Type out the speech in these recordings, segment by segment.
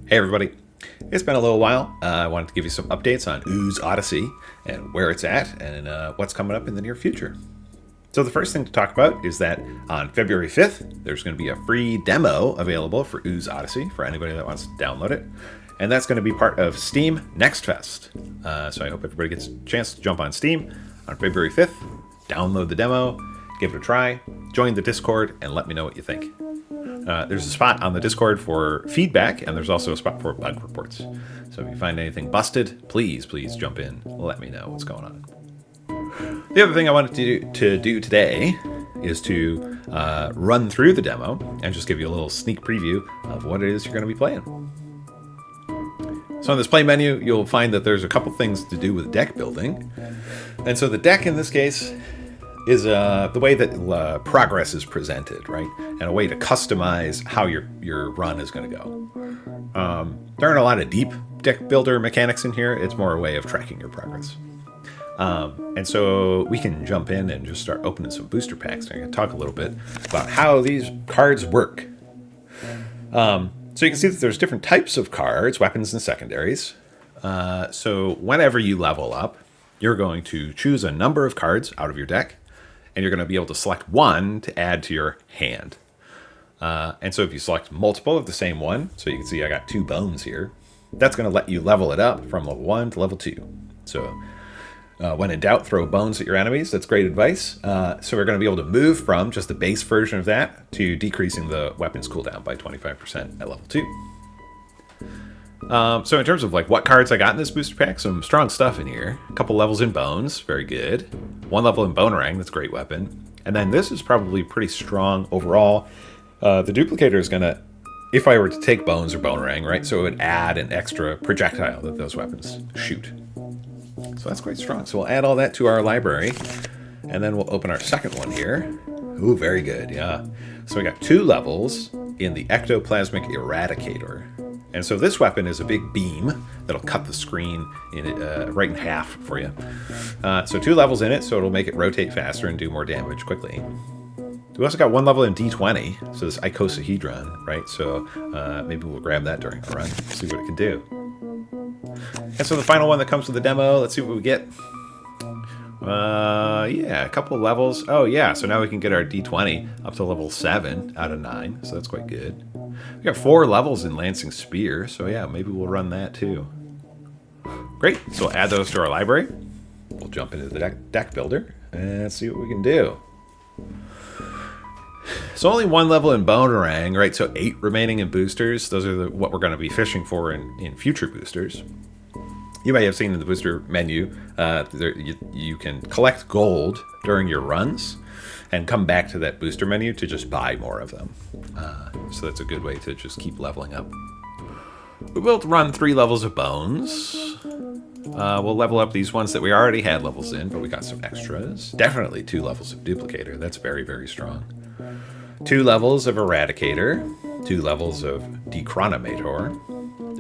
Hey everybody, it's been a little while. I wanted to give you some updates on Ooze Odyssey and where it's at and what's coming up in the near future. So the first thing to talk about is that on February 5th, there's going to be a free demo available for Ooze Odyssey for anybody that wants to download it. And that's going to be part of Steam Next Fest. So I hope everybody gets a chance to jump on Steam on February 5th, download the demo, give it a try, join the Discord, and let me know what you think. There's a spot on the Discord for feedback, and there's also a spot for bug reports. So if you find anything busted, please jump in. Let me know what's going on. The other thing I wanted to do today is to run through the demo and just give you a little sneak preview of what it is you're going to be playing. So on this play menu, you'll find that there's a couple things to do with deck building. And so the deck in this case is the way that progress is presented, right? And a way to customize how your run is going to go. There aren't a lot of deep deck builder mechanics in here. It's more a way of tracking your progress. And so we can jump in and just start opening some booster packs. And I can talk a little bit about how these cards work. So you can see that there's different types of cards, weapons and secondaries. So whenever you level up, you're going to choose a number of cards out of your deck, and you're going to be able to select one to add to your hand. And so if you select multiple of the same one, so you can see I got 2 bones here, that's going to let you level it up from level 1 to level 2. So when in doubt, throw bones at your enemies. That's great advice. So we're going to be able to move from just the base version of that to decreasing the weapon's cooldown by 25% at level 2. So in terms of like what cards I got in this booster pack, some strong stuff in here. A couple levels in bones, very good. 1 level in Bonerang, that's a great weapon. And then this is probably pretty strong overall. The duplicator is gonna, if I were to take bones or Bonerang, right, so it would add an extra projectile that those weapons shoot. So that's quite strong. So we'll add all that to our library, and then we'll open our second one here. Ooh, very good, yeah. So we got 2 levels in the Ectoplasmic Eradicator. And so this weapon is a big beam that'll cut the screen right in half for you. So 2 levels in it, so it'll make it rotate faster and do more damage quickly. We also got 1 level in D20, so this icosahedron, right? So maybe we'll grab that during our run, see what it can do. And so the final one that comes with the demo, let's see what we get. Yeah, a couple of levels. Oh yeah, so now we can get our D20 up to level 7 out of 9, so that's quite good. We got 4 levels in Lancing Spear, so yeah, maybe we'll run that too. Great, so we'll add those to our library. We'll jump into the deck builder and see what we can do. So only 1 level in Bonerang, right? So 8 remaining in boosters. Those are what we're going to be fishing for in future boosters. You may have seen in the booster menu, you can collect gold during your runs and come back to that booster menu to just buy more of them. So that's a good way to just keep leveling up. We will run 3 levels of bones. We'll level up these ones that we already had levels in, but we got some extras. Definitely 2 levels of duplicator. That's very, very strong. 2 levels of Eradicator. 2 levels of Decronomator.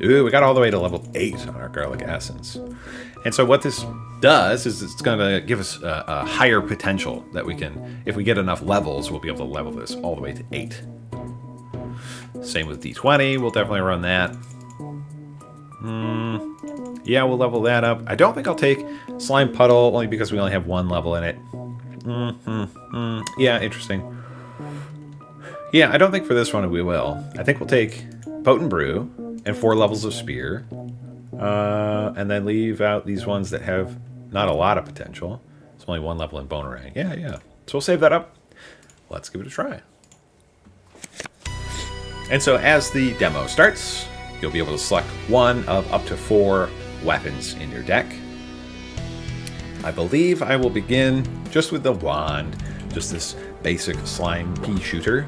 Ooh, we got all the way to level 8 on our Garlic Essence. And so what this does is it's going to give us a higher potential that we can, if we get enough levels, we'll be able to level this all the way to 8. Same with D20, we'll definitely run that. Yeah, we'll level that up. I don't think I'll take Slime Puddle, only because we only have 1 level in it. Yeah, interesting. Yeah, I don't think for this one we will. I think we'll take Potent Brew and 4 levels of Spear. And then leave out these ones that have not a lot of potential. It's only 1 level in Bonerang. Yeah. So we'll save that up. Let's give it a try. And so as the demo starts, you'll be able to select one of up to 4 weapons in your deck. I believe I will begin just with the wand, just this basic slime pea shooter.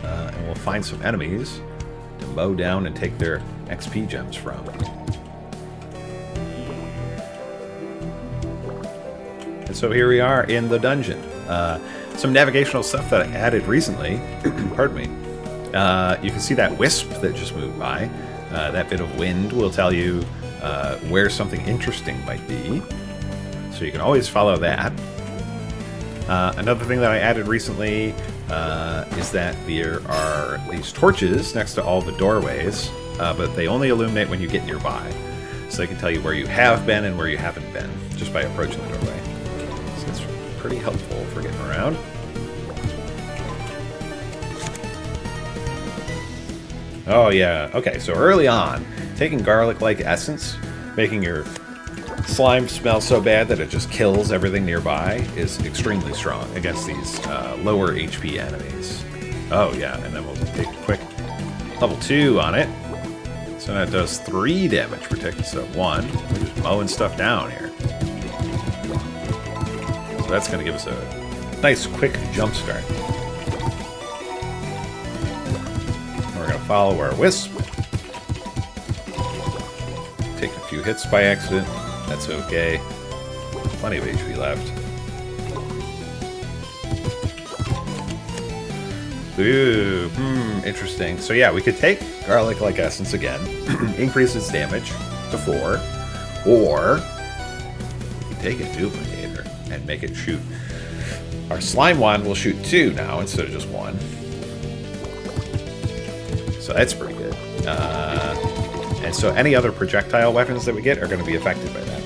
And we'll find some enemies to mow down and take their XP gems from. And so here we are in the dungeon. Some navigational stuff that I added recently. Pardon me. You can see that wisp that just moved by. That bit of wind will tell you where something interesting might be. So you can always follow that. Another thing that I added recently is that there are these torches next to all the doorways. but they only illuminate when you get nearby. So they can tell you where you have been and where you haven't been, just by approaching the doorway. So it's pretty helpful for getting around. Oh yeah, okay, so early on, taking garlic-like essence, making your slime smell so bad that it just kills everything nearby is extremely strong against these lower HP enemies. Oh yeah, and then we'll take a quick level 2 on it. So now it does 3 damage per tick instead of 1. We're just mowing stuff down here. So that's going to give us a nice quick jump start. We're going to follow our wisp. Take a few hits by accident. That's okay. Plenty of HP left. Ooh, interesting. So yeah, we could take garlic-like essence again, increase its damage to 4, or we could take a duplicator and make it shoot. Our slime wand will shoot 2 now instead of just 1. So that's pretty good. And so any other projectile weapons that we get are going to be affected by that.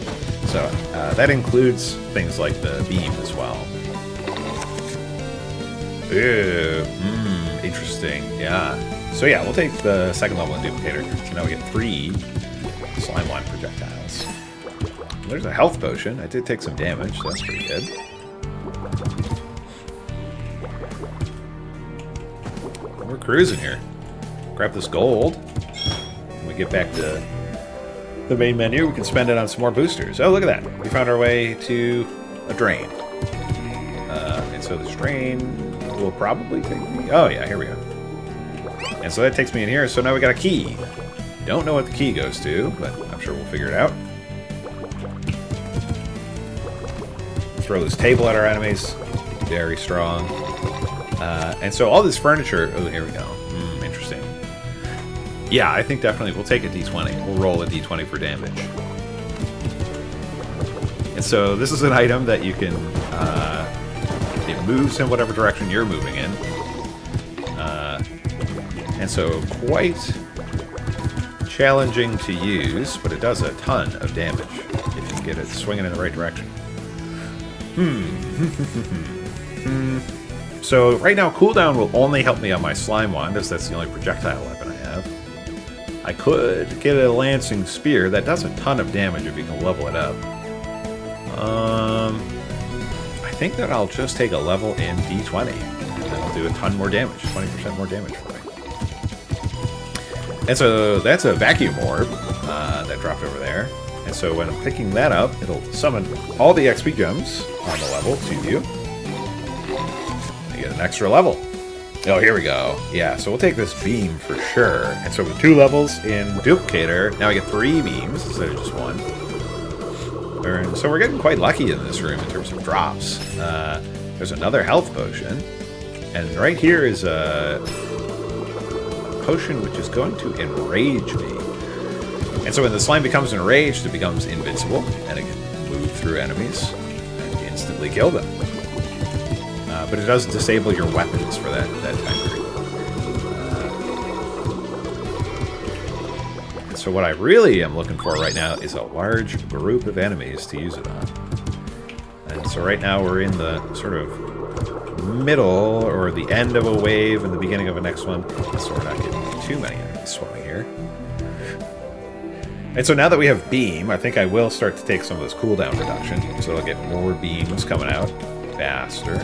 So that includes things like the beam as well. Ooh, interesting. Yeah. So yeah, we'll take the second level in duplicator. So now we get 3 slime wand projectiles. There's a health potion. I did take some damage, so that's pretty good. We're cruising here. Grab this gold. When we get back to the main menu, we can spend it on some more boosters. Oh, look at that. We found our way to a drain. And so this drain will probably take me... Oh, yeah, here we go. And so that takes me in here. So now we got a key. Don't know what the key goes to, but I'm sure we'll figure it out. Throw this table at our enemies. Very strong. And so all this furniture... Oh, here we go. Interesting. Yeah, I think definitely we'll take a d20. We'll roll a d20 for damage. And so this is an item that you can... it moves in whatever direction you're moving in. And so quite challenging to use, but it does a ton of damage if you can get it swinging in the right direction. So right now cooldown will only help me on my slime wand, as that's the only projectile weapon I have. I could get a lancing spear. That does a ton of damage if you can level it up. I think that I'll just take a level in D20, and then I'll do a ton more damage, 20% more damage for me. And so that's a vacuum orb that dropped over there. And so when I'm picking that up, it'll summon all the XP gems on the level to you. You get an extra level. Oh, here we go. Yeah, so we'll take this beam for sure. And so with 2 levels in duplicator, now I get 3 beams instead of just 1. And so we're getting quite lucky in this room in terms of drops. There's another health potion. And right here is a potion which is going to enrage me. And so when the slime becomes enraged, it becomes invincible, and it can move through enemies and instantly kill them. But it does disable your weapons for that time period. So what I really am looking for right now is a large group of enemies to use it on. And so right now we're in the sort of middle or the end of a wave and the beginning of a next one. So we're not getting too many enemies swimming here. And so now that we have beam, I think I will start to take some of this cooldown reduction. So I'll get more beams coming out faster.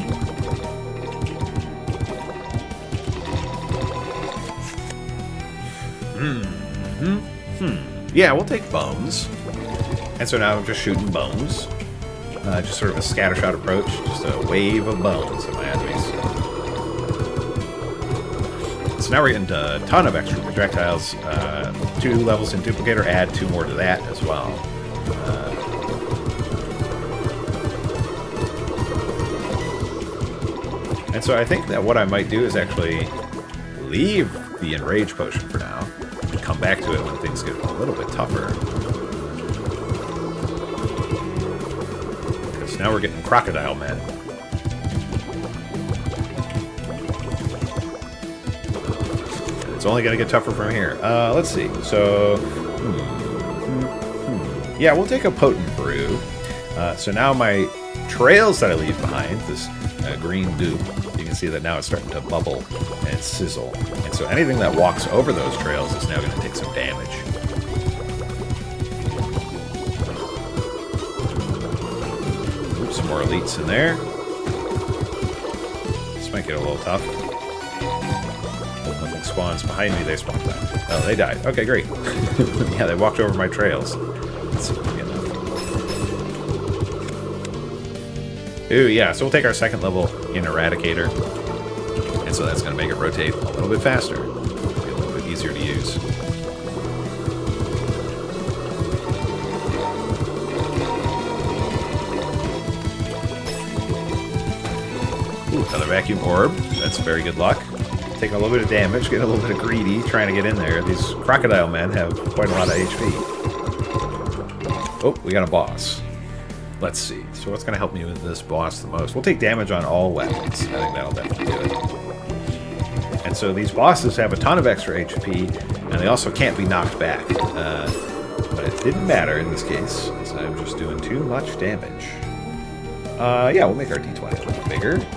Yeah, we'll take bones. And so now I'm just shooting bones. Just sort of a scattershot approach. Just a wave of bones at my enemies. So now we're getting a ton of extra projectiles. 2 levels in duplicator, add 2 more to that as well. And so I think that what I might do is actually leave the enrage potion for now. And come back to it when things get a little bit tougher. Because now we're getting crocodile men. It's only going to get tougher from here. Let's see. So, yeah, we'll take a potent brew. So now my trails that I leave behind, this green goop, you can see that now it's starting to bubble and sizzle. And so anything that walks over those trails is now going to take some damage. Oops, some more elites in there. This might get a little tough. Nothing spawns behind me, they spawn down. Oh, they died. Okay, great. Yeah, they walked over my trails. Let's see if we get enough. Ooh, yeah, so we'll take our second level in Eradicator. And so that's going to make it rotate a little bit faster. Be a little bit easier to use. Ooh, another vacuum orb. That's very good luck. Taking a little bit of damage, getting a little bit of greedy, trying to get in there. These crocodile men have quite a lot of HP. Oh, we got a boss. Let's see. So what's going to help me with this boss the most? We'll take damage on all weapons. I think that'll definitely do it. And so these bosses have a ton of extra HP, and they also can't be knocked back. But it didn't matter in this case, because I'm just doing too much damage. Yeah, we'll make our D20 a little bit bigger. Make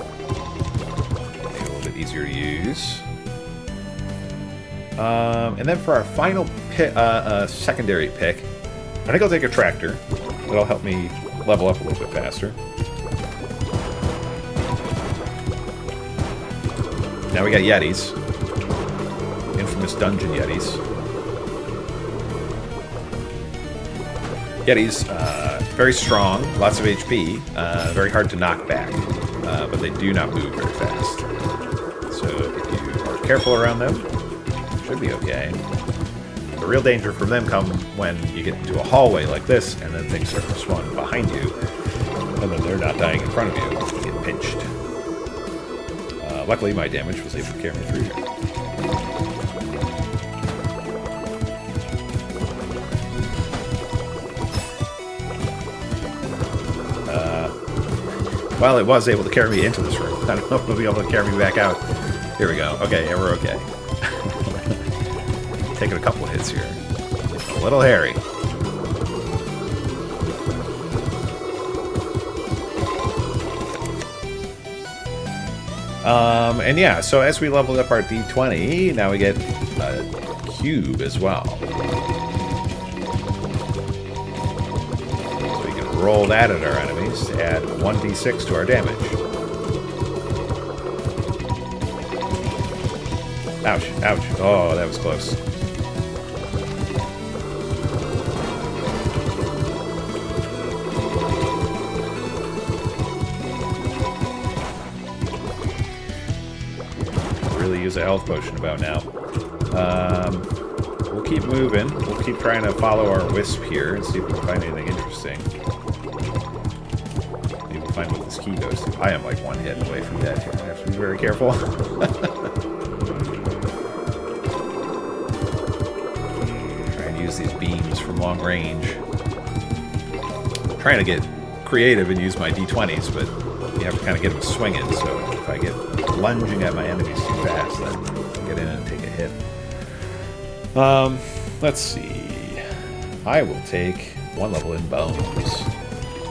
it a little bit easier to use. And then for our final secondary pick, I think I'll take a tractor. That'll help me level up a little bit faster. Now we got Yetis. Infamous dungeon Yetis. Yetis, very strong, lots of HP, very hard to knock back, but they do not move very fast. So if you are careful around them, should be okay. The real danger from them comes when you get into a hallway like this, and then things start to spawn behind you, and then they're not dying in front of you. You get pinched. Luckily, my damage was able to carry me through here. Well, it was able to carry me into this room. I don't know if it'll be able to carry me back out. Here we go. Okay, yeah, we're okay. Taking a couple of hits here. A little hairy. And yeah, so as we leveled up our D20, now we get a cube as well. So we can roll that at our enemies to add 1d6 to our damage. Ouch, ouch. Oh, that was close. Use a health potion about now. We'll keep moving. We'll keep trying to follow our wisp here and see if we can find anything interesting. Maybe we'll find what this key goes to. I am like one hit away from death here. I have to be very careful. Try and use these beams from long range. I'm trying to get creative and use my D20s, but you have to kind of get them swinging, so if I get lunging at my enemies too fast, then I'll get in and take a hit. Let's see. I will take one level in bones.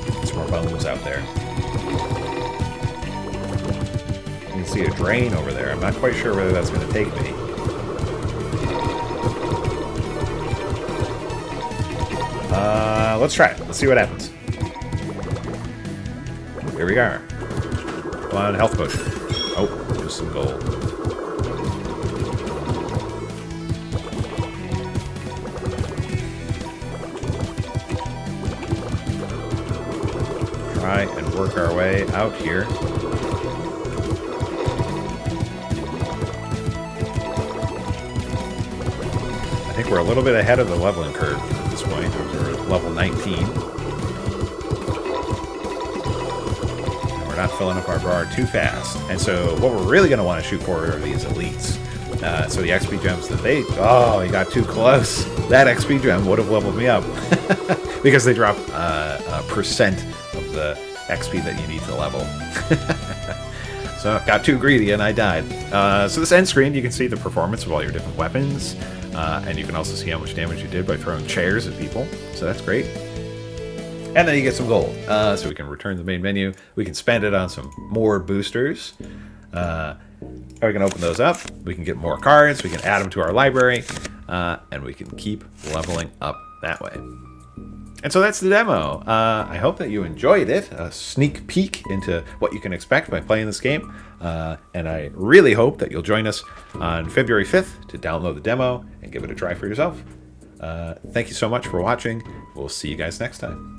There's more bones out there. You can see a drain over there. I'm not quite sure whether that's going to take me. Let's try it. Let's see what happens. Here we are. Come on, health potion. Oh, just some gold. Try and work our way out here. I think we're a little bit ahead of the leveling curve at this point. We're at level 19. Not filling up our bar too fast. And so what we're really going to want to shoot for are these elites. So the XP gems that they... Oh, he got too close. That XP gem would have leveled me up. Because they drop a percent of the XP that you need to level. So I got too greedy and I died. So this end screen, you can see the performance of all your different weapons. And you can also see how much damage you did by throwing chairs at people. So that's great. And then you get some gold. So we can return to the main menu. We can spend it on some more boosters. We can open those up. We can get more cards. We can add them to our library. And we can keep leveling up that way. And so that's the demo. I hope that you enjoyed it. A sneak peek into what you can expect by playing this game. And I really hope that you'll join us on February 5th to download the demo and give it a try for yourself. Thank you so much for watching. We'll see you guys next time.